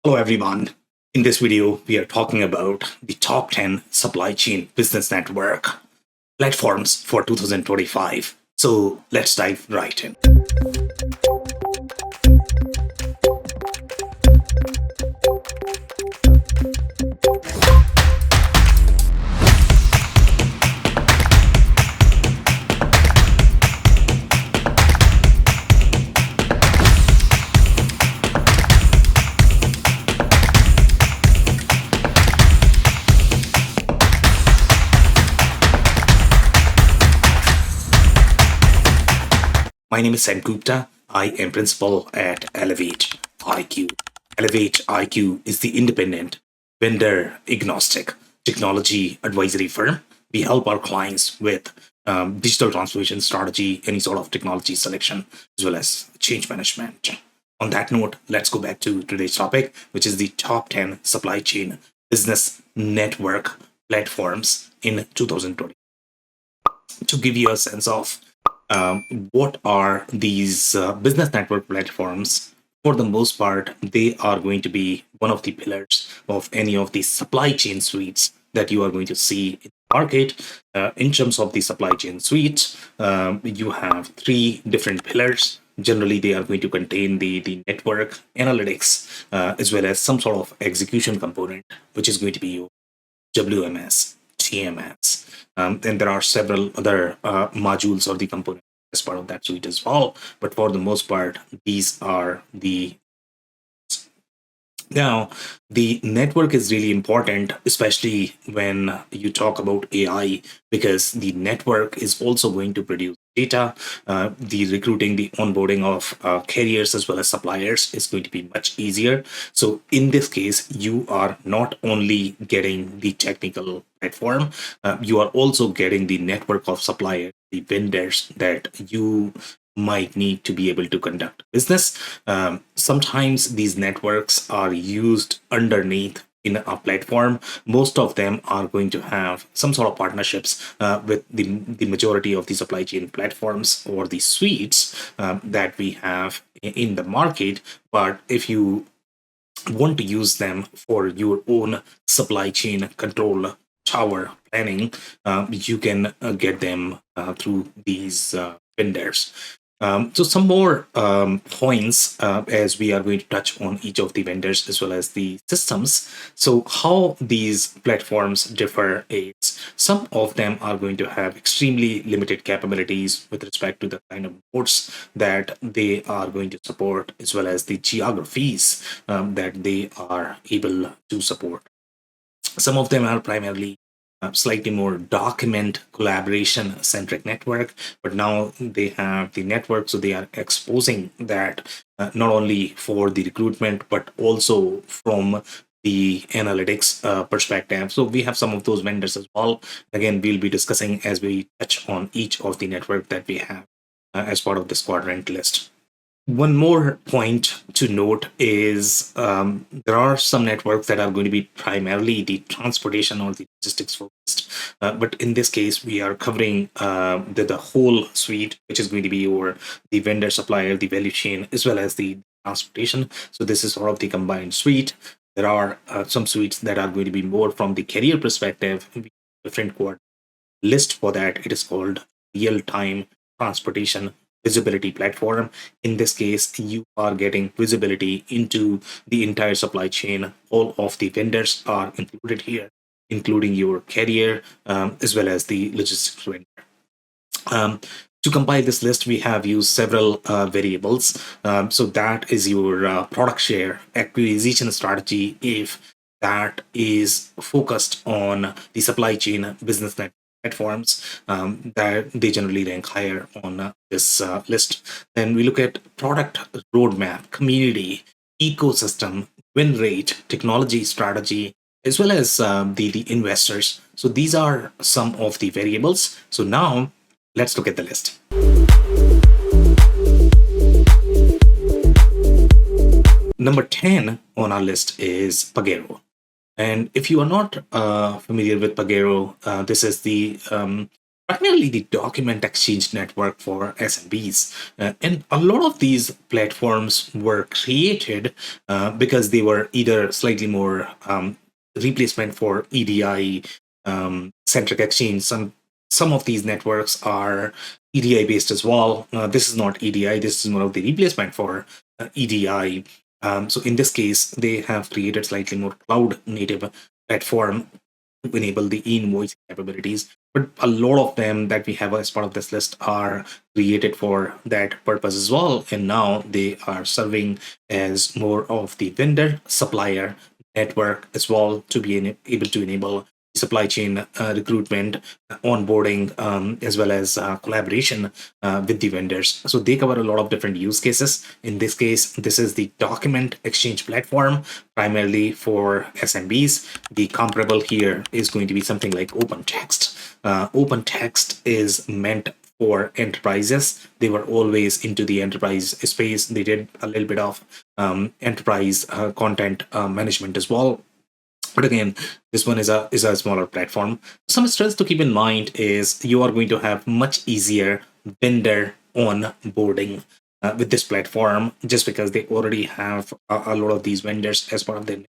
Hello, everyone. In this video, we are talking about the top 10 supply chain business network platforms for 2025. So let's dive right in. My name is Sam Gupta. I am principal at Elevate IQ. Elevate IQ is the independent, vendor agnostic technology advisory firm. We help our clients with digital transformation strategy, any sort of technology selection, as well as change management. On that note, let's go back to today's topic, which is the top 10 supply chain business network platforms in 2020. To give you a sense of what are these business network platforms, for the most part, they are going to be one of the pillars of any of the supply chain suites that you are going to see in the market. In terms of the supply chain suites, you have three different pillars. Generally, they are going to contain the network analytics as well as some sort of execution component, which is going to be your WMS, TMS. And there are several other modules or the components as part of that suite as well. But for the most part, these are the now, the network is really important, especially when you talk about AI, because the network is also going to produce data. The recruiting, the onboarding of carriers as well as suppliers is going to be much easier. So, in this case, you are not only getting the technical platform, you are also getting the network of suppliers, the vendors that you might need to be able to conduct business. Sometimes these networks are used underneath in a platform. Most of them are going to have some sort of partnerships with the majority of the supply chain platforms or the suites that we have in the market. But if you want to use them for your own supply chain control tower planning, you can get them through these vendors. So some more points as we are going to touch on each of the vendors as well as the systems. So how these platforms differ is some of them are going to have extremely limited capabilities with respect to the kind of ports that they are going to support as well as the geographies that they are able to support. Some of them are primarily slightly more document collaboration centric network, but now they have the network, so they are exposing that not only for the recruitment but also from the analytics perspective. So we have some of those vendors as well. Again, we'll be discussing as we touch on each of the network that we have as part of this quadrant list. One more point to note is there are some networks that are going to be primarily the transportation or the logistics focused. But in this case, we are covering the whole suite, which is going to be your the vendor supplier, the value chain, as well as the transportation. So this is sort of the combined suite. There are some suites that are going to be more from the carrier perspective. Different quad list for that. It is called real-time transportation visibility platform. In this case, you are getting visibility into the entire supply chain. All of the vendors are included here, including your carrier as well as the logistics vendor. To compile this list, we have used several variables. So that is your product share acquisition strategy if that is focused on the supply chain business net platforms that they generally rank higher on this list. Then we look at product roadmap, community, ecosystem, win rate, technology strategy, as well as the investors. So these are some of the variables. So now let's look at the list. Number 10 on our list is Pagaro. And if you are not familiar with Pagaro, this is the primarily the document exchange network for SMBs. And a lot of these platforms were created because they were either slightly more replacement for EDI centric exchange. Some of these networks are EDI based as well. This is not EDI. This is one of the replacement for EDI. So in this case, they have created slightly more cloud native platform to enable the e-invoicing capabilities. But a lot of them that we have as part of this list are created for that purpose as well. And now they are serving as more of the vendor supplier network as well to be able to enable supply chain recruitment, onboarding, as well as collaboration with the vendors. So they cover a lot of different use cases. In this case, this is the document exchange platform, primarily for SMBs. The comparable here is going to be something like OpenText. OpenText is meant for enterprises. They were always into the enterprise space. They did a little bit of enterprise content management as well. But again, this one is a smaller platform. Some strengths to keep in mind is you are going to have much easier vendor onboarding with this platform, just because they already have a lot of these vendors as part of their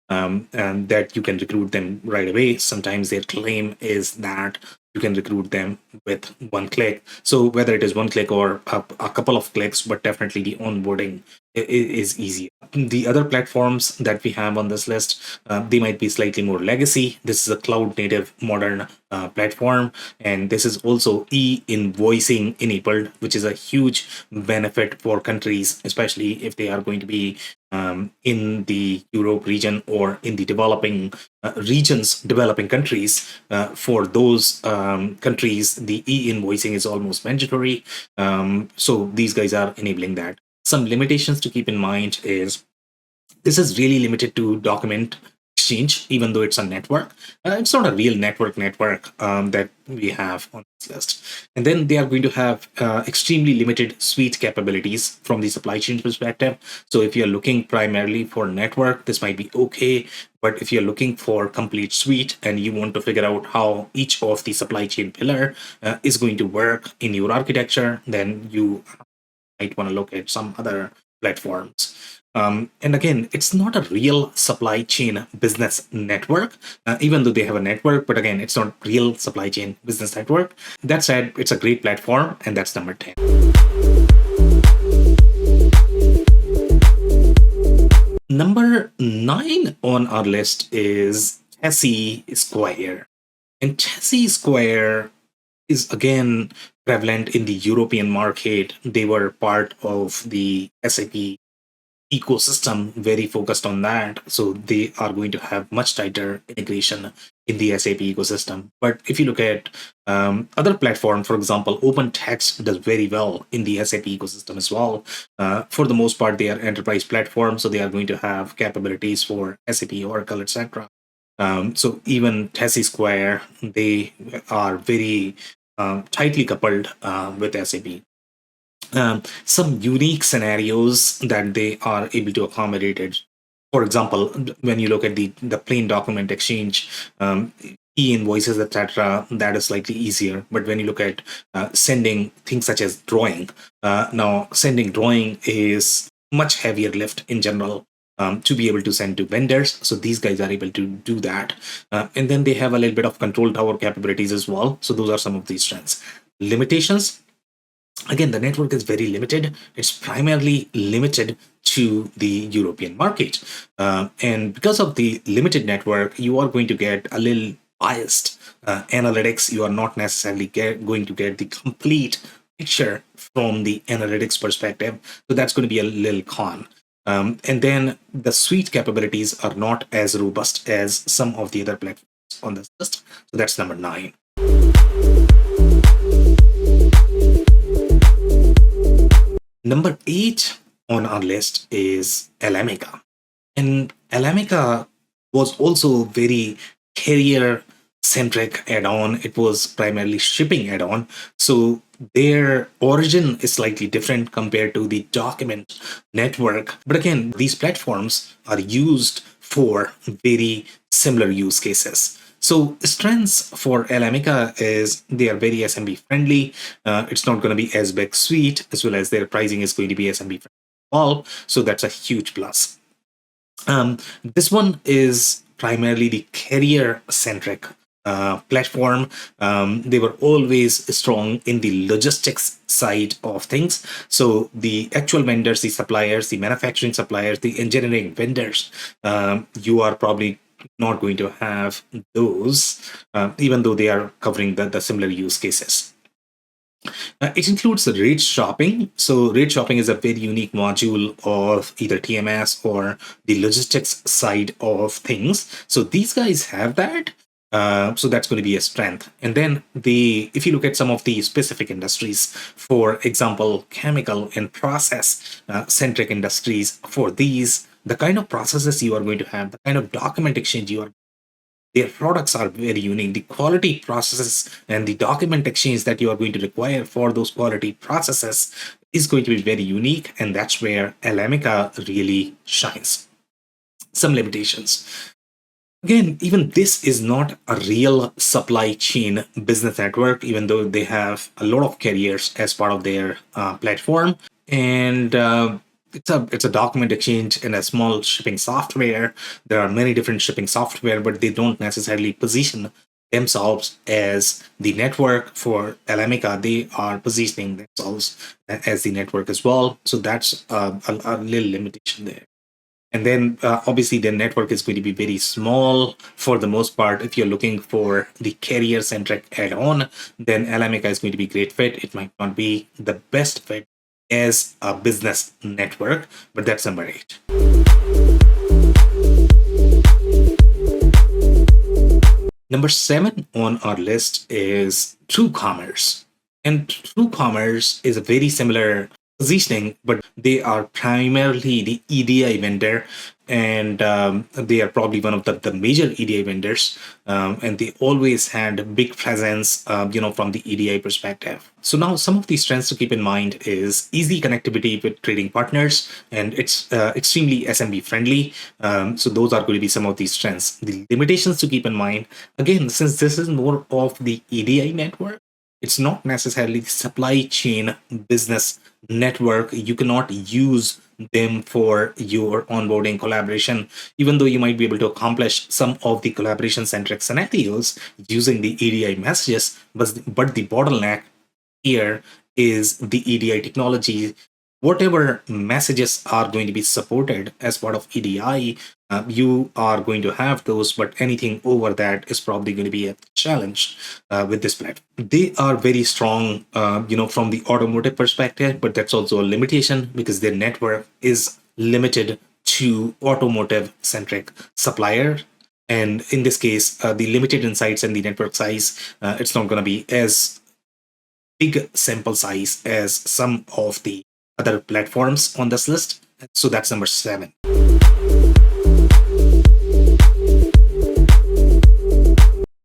and that you can recruit them right away. Sometimes their claim is that you can recruit them with one click. So whether it is one click or a couple of clicks, but definitely the onboarding is easy. The other platforms that we have on this list, they might be slightly more legacy. This is a cloud native modern platform, and this is also e-invoicing enabled, which is a huge benefit for countries, especially if they are going to be in the Europe region or in the developing regions, developing countries. For those countries, the e-invoicing is almost mandatory. So these guys are enabling that. Some limitations to keep in mind is this is really limited to document exchange, even though it's a network. It's not a real network that we have on this list. And then they are going to have extremely limited suite capabilities from the supply chain perspective. So if you're looking primarily for network, this might be okay. But if you're looking for complete suite and you want to figure out how each of the supply chain pillar is going to work in your architecture, then you might want to look at some other platforms. And again, it's not a real supply chain business network, even though they have a network, but again, it's not real supply chain business network. That said, it's a great platform, and that's number 10. Number 9 on our list is Tessy Square. And Tessy Square is again prevalent in the European market. They were part of the SAP ecosystem, very focused on that. So they are going to have much tighter integration in the SAP ecosystem. But if you look at other platforms, for example, OpenText does very well in the SAP ecosystem as well. For the most part, they are enterprise platforms, so they are going to have capabilities for SAP, Oracle, etc. So even Tessy Square, they are very tightly coupled with SAP. Some unique scenarios that they are able to accommodate it. For example, when you look at the plain document exchange, e-invoices, etc., that is slightly easier. But when you look at sending things such as drawing, now sending drawing is much heavier lift in general. To be able to send to vendors. So these guys are able to do that. And then they have a little bit of control tower capabilities as well. So those are some of these strengths. Limitations, again, the network is very limited. It's primarily limited to the European market. And because of the limited network, you are going to get a little biased analytics. You are not necessarily going to get the complete picture from the analytics perspective. So that's going to be a little con. And then the suite capabilities are not as robust as some of the other platforms on this list. So that's number 9. Number 8 on our list is Alamica. And Alamica was also very carrier centric add-on. It was primarily shipping add-on. So their origin is slightly different compared to the document network. But again, these platforms are used for very similar use cases. So strengths for Alamica is they are very SMB friendly. It's not going to be as big suite, as well as their pricing is going to be SMB friendly. All so that's a huge plus. This one is primarily the carrier centric platform. They were always strong in the logistics side of things. So the actual vendors, the suppliers, the manufacturing suppliers, the engineering vendors, you are probably not going to have those, even though they are covering the similar use cases. It includes the rate shopping. So rate shopping is a very unique module of either TMS or the logistics side of things. So these guys have that. So that's going to be a strength. And then if you look at some of the specific industries, for example, chemical and process centric industries, for these, the kind of processes you are going to have, the kind of document exchange you are, their products are very unique. The quality processes and the document exchange that you are going to require for those quality processes is going to be very unique, and that's where Alamica really shines. Some limitations. Again, even this is not a real supply chain business network, even though they have a lot of carriers as part of their platform. And it's a document exchange and a small shipping software. There are many different shipping software, but they don't necessarily position themselves as the network for Alamica. They are positioning themselves as the network as well. So that's a little limitation there. And then obviously the network is going to be very small for the most part. If you're looking for the carrier centric add-on, then Alamica is going to be a great fit. It might not be the best fit as a business network, but that's number 8. Number 7 on our list is TrueCommerce. And TrueCommerce is a very similar positioning, but they are primarily the EDI vendor, and they are probably one of the major EDI vendors, and they always had a big presence, from the EDI perspective. So now some of the strengths to keep in mind is easy connectivity with trading partners, and it's extremely SMB friendly. So those are going to be some of these strengths. The limitations to keep in mind, again, since this is more of the EDI network, it's not necessarily the supply chain business network. You cannot use them for your onboarding collaboration, even though you might be able to accomplish some of the collaboration centric scenarios using the EDI messages. But the bottleneck here is the EDI technology. Whatever messages are going to be supported as part of EDI, you are going to have those, but anything over that is probably going to be a challenge with this platform. They are very strong, from the automotive perspective, but that's also a limitation because their network is limited to automotive centric supplier. And in this case, the limited insights and the network size, it's not going to be as big sample size as some of the other platforms on this list. So that's number 7.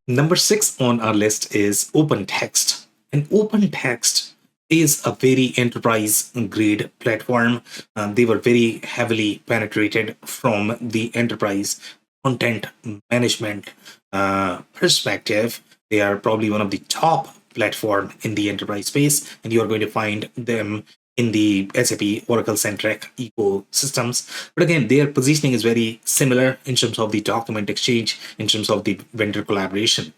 Number 6 on our list is Openext. And Openext is a very enterprise grade platform. They were very heavily penetrated from the enterprise content management perspective. They are probably one of the top platform in the enterprise space, and you are going to find them in the SAP Oracle-centric ecosystems. But again, their positioning is very similar in terms of the document exchange, in terms of the vendor collaboration.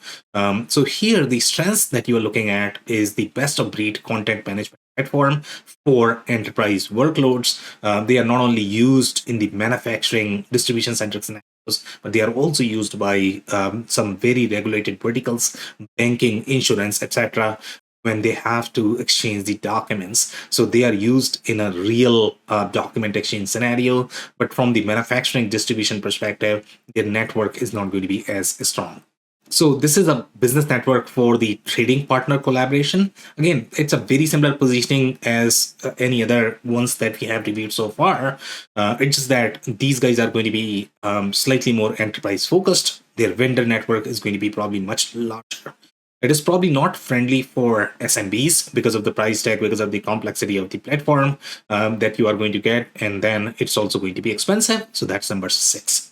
So here, the strengths that you are looking at is the best-of-breed content management platform for enterprise workloads. They are not only used in the manufacturing distribution-centric scenarios, but they are also used by some very regulated verticals, banking, insurance, etc., when they have to exchange the documents. So they are used in a real document exchange scenario, but from the manufacturing distribution perspective, their network is not going to be as strong. So this is a business network for the trading partner collaboration. Again, it's a very similar positioning as any other ones that we have reviewed so far. It's just that these guys are going to be slightly more enterprise focused. Their vendor network is going to be probably much larger. It is probably not friendly for SMBs because of the price tag, because of the complexity of the platform that you are going to get. And then it's also going to be expensive. So that's number 6.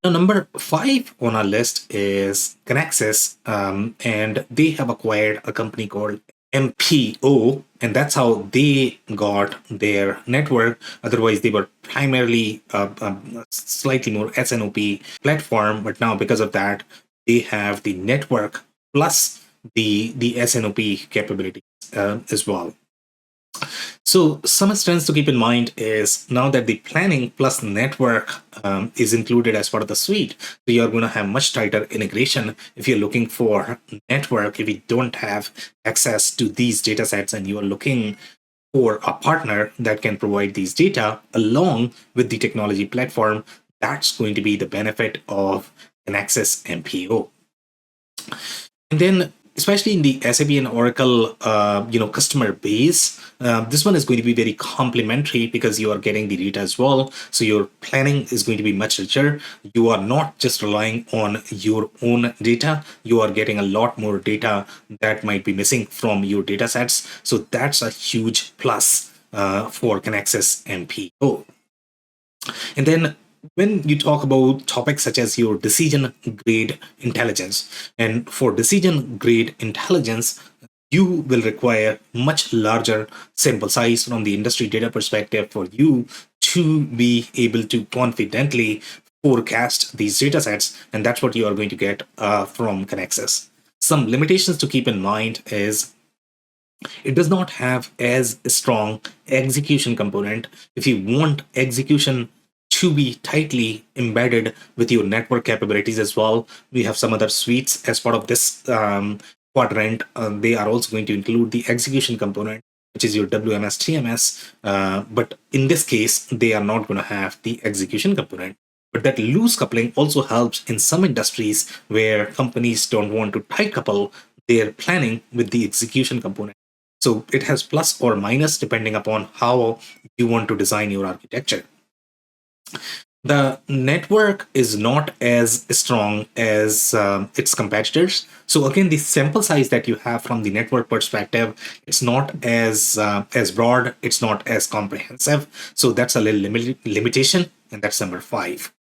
Now, number 5 on our list is Kaxis, and they have acquired a company called MPO, and that's how they got their network. Otherwise, they were primarily slightly more SNOP platform, but now because of that, they have the network plus the SNOP capabilities as well. So some strengths to keep in mind is now that the planning plus network is included as part of the suite, so you're going to have much tighter integration. If you're looking for network, if you don't have access to these data sets and you are looking for a partner that can provide these data along with the technology platform, that's going to be the benefit of an Access MPO. And then, especially in the SAP and Oracle, customer base, this one is going to be very complementary because you are getting the data as well. So your planning is going to be much richer. You are not just relying on your own data. You are getting a lot more data that might be missing from your data sets. So that's a huge plus for Kinaxis MPO. And then when you talk about topics such as your decision grade intelligence, and for decision grade intelligence, you will require much larger sample size from the industry data perspective for you to be able to confidently forecast these data sets. And that's what you are going to get from Kinaxis. Some limitations to keep in mind is it does not have as strong execution component. If you want execution to be tightly embedded with your network capabilities as well, we have some other suites as part of this quadrant. They are also going to include the execution component, which is your WMS, TMS. But in this case, they are not going to have the execution component. But that loose coupling also helps in some industries where companies don't want to tight couple their planning with the execution component. So it has plus or minus depending upon how you want to design your architecture. The network is not as strong as its competitors. So again, the sample size that you have from the network perspective, it's not as broad, it's not as comprehensive. So that's a little limitation, and that's number 5.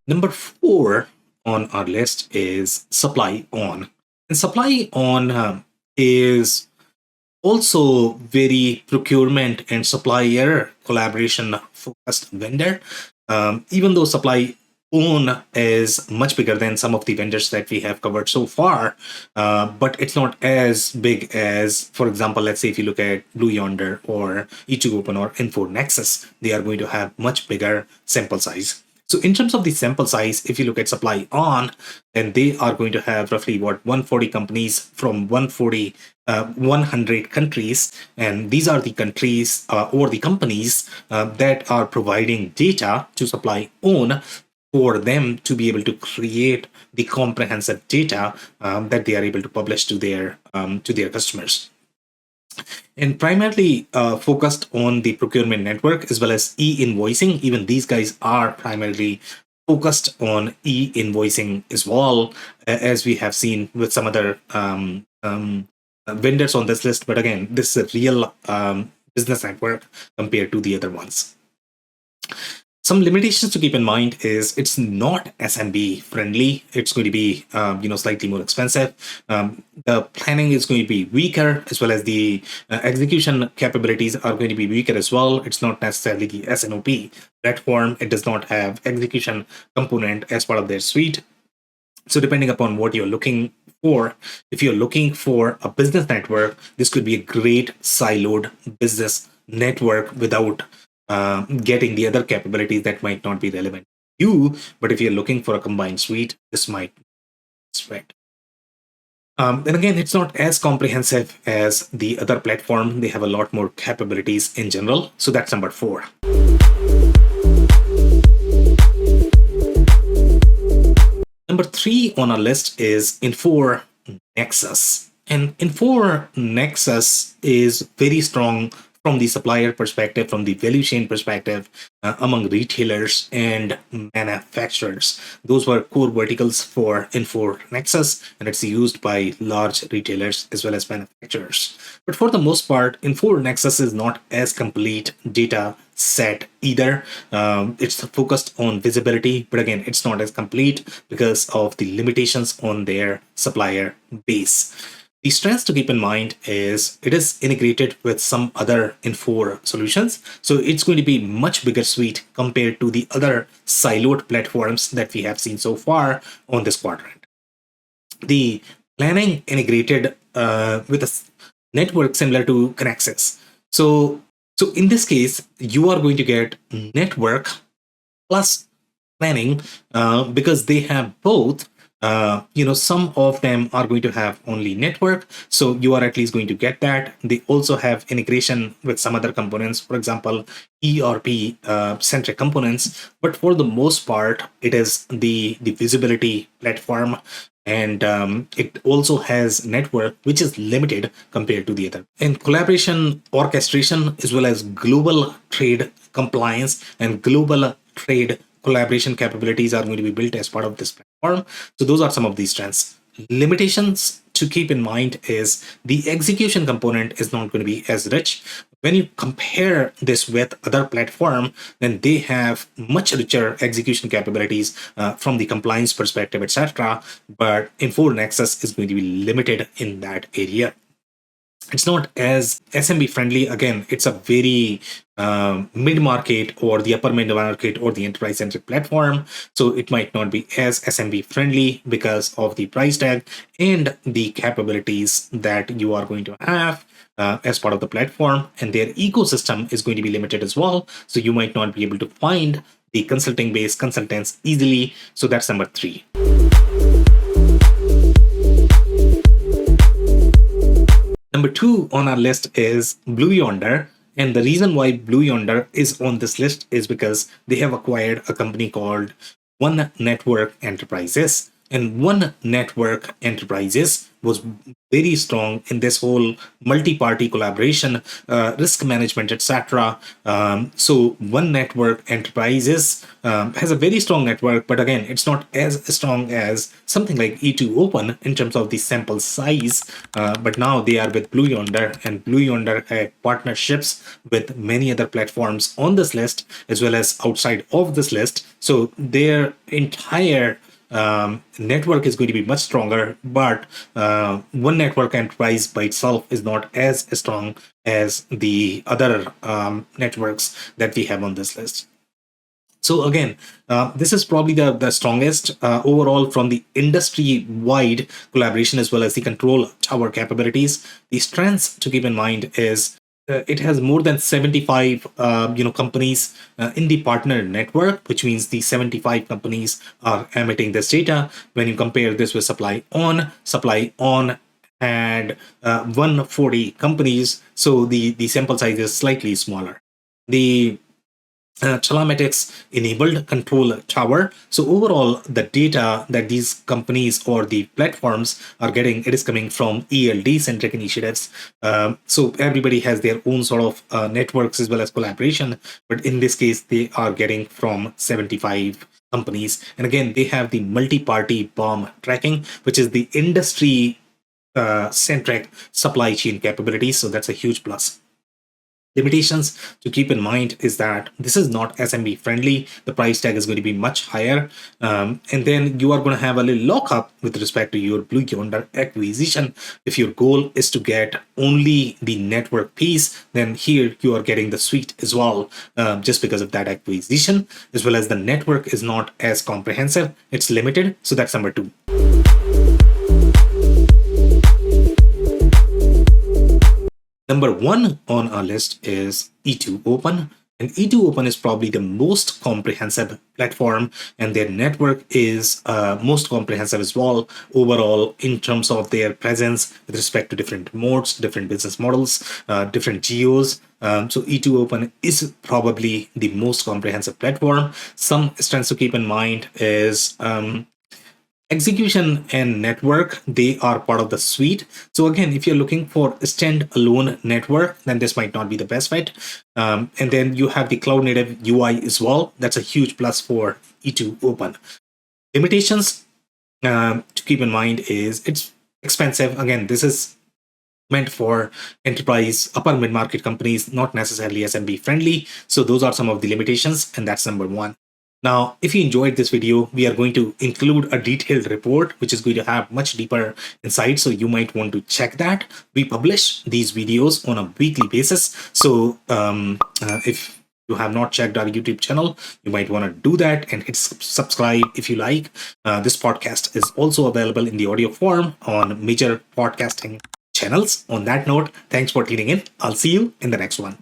Number 4 on our list is SupplyOn. And SupplyOn is also very procurement and supplier collaboration focused vendor. Even though SupplyOn is much bigger than some of the vendors that we have covered so far, but it's not as big as, for example, let's say if you look at Blue Yonder or E2Open or Infor Nexus, they are going to have much bigger sample size. So in terms of the sample size, if you look at SupplyOn, then they are going to have roughly 140 companies from 100 countries. And these are the countries or the companies that are providing data to SupplyOn for them to be able to create the comprehensive data that they are able to publish to their customers. And primarily focused on the procurement network as well as e-invoicing. Even these guys are primarily focused on e-invoicing as well, as we have seen with some other vendors on this list. But again, this is a real business network compared to the other ones. Some limitations to keep in mind is it's not SMB friendly. It's going to be slightly more expensive. The planning is going to be weaker, as well as the execution capabilities are going to be weaker as well. It's not necessarily the SNOP platform. It does not have execution component as part of their suite. So depending upon what you're looking for, if you're looking for a business network, this could be a great siloed business network without getting the other capabilities that might not be relevant to you. But if you're looking for a combined suite, this might be right. And again, it's not as comprehensive as the other platform. They have a lot more capabilities in general. So that's number 4. Number 3 on our list is Infor Nexus. And Infor Nexus is very strong from the supplier perspective, from the value chain perspective, among retailers and manufacturers. Those were core verticals for Infor Nexus, and it's used by large retailers as well as manufacturers. But for the most part, Infor Nexus is not as complete data set either. It's focused on visibility, but again, it's not as complete because of the limitations on their supplier base. The strengths to keep in mind is it is integrated with some other Infor solutions. So it's going to be much bigger suite compared to the other siloed platforms that we have seen so far on this quadrant. The planning integrated with a network similar to Kaxis. So in this case, you are going to get network plus planning because they have both. Some of them are going to have only network, so you are at least going to get that. They also have integration with some other components, for example, ERP centric components. But for the most part, it is the visibility platform, and it also has network, which is limited compared to the other. And collaboration, orchestration, as well as global trade compliance and global trade collaboration capabilities are going to be built as part of this platform. So those are some of these strengths. Limitations to keep in mind is the execution component is not going to be as rich. When you compare this with other platform, then they have much richer execution capabilities from the compliance perspective, etc. But Infor Nexus is going to be limited in that area. It's not as SMB friendly. Again, it's a very mid-market or the upper mid-market or the enterprise-centric platform. So it might not be as SMB friendly because of the price tag and the capabilities that you are going to have as part of the platform. And their ecosystem is going to be limited as well. So you might not be able to find the consulting-based consultants easily. So that's number 3. Number 2 on our list is Blue Yonder. And the reason why Blue Yonder is on this list is because they have acquired a company called One Network Enterprises. And One Network Enterprises was very strong in this whole multi-party collaboration, risk management, etc. So One Network Enterprises has a very strong network, but again, it's not as strong as something like E2 Open in terms of the sample size. But now they are with Blue Yonder, and Blue Yonder had partnerships with many other platforms on this list as well as outside of this list. So their entire network is going to be much stronger, but One Network Enterprise by itself is not as strong as the other networks that we have on this list. So again, this is probably the strongest overall from the industry-wide collaboration as well as the control tower capabilities. The strengths to keep in mind is it has more than 75 companies in the partner network, which means the 75 companies are emitting this data. When you compare this with SupplyOn and 140 companies, so the sample size is slightly smaller. The telematics enabled control tower. So overall, the data that these companies or the platforms are getting, it is coming from ELD centric initiatives. So everybody has their own sort of networks as well as collaboration, but in this case, they are getting from 75 companies. And again, they have the multi-party bomb tracking, which is the industry centric supply chain capabilities. So that's a huge plus. Limitations to keep in mind is that this is not SMB friendly. The price tag is going to be much higher. And then you are going to have a little lockup with respect to your Blue Yonder acquisition. If your goal is to get only the network piece, then here you are getting the suite as well, just because of that acquisition, as well as the network is not as comprehensive. It's limited. So that's number 2. Number 1 on our list is E2 Open. And E2 Open is probably the most comprehensive platform, and their network is most comprehensive as well overall in terms of their presence with respect to different modes, different business models, different geos. So E2 Open is probably the most comprehensive platform. Some strengths to keep in mind is execution and network, they are part of the suite. So again, if you're looking for a standalone network, then this might not be the best fit. And then you have the cloud native UI as well. That's a huge plus for E2 Open. Limitations to keep in mind is it's expensive. Again, this is meant for enterprise, upper mid market companies, not necessarily SMB friendly. So those are some of the limitations, and that's number one. Now, if you enjoyed this video, we are going to include a detailed report, which is going to have much deeper insight. So you might want to check that. We publish these videos on a weekly basis. So if you have not checked our YouTube channel, you might want to do that and hit subscribe if you like. This podcast is also available in the audio form on major podcasting channels. On that note, thanks for tuning in. I'll see you in the next one.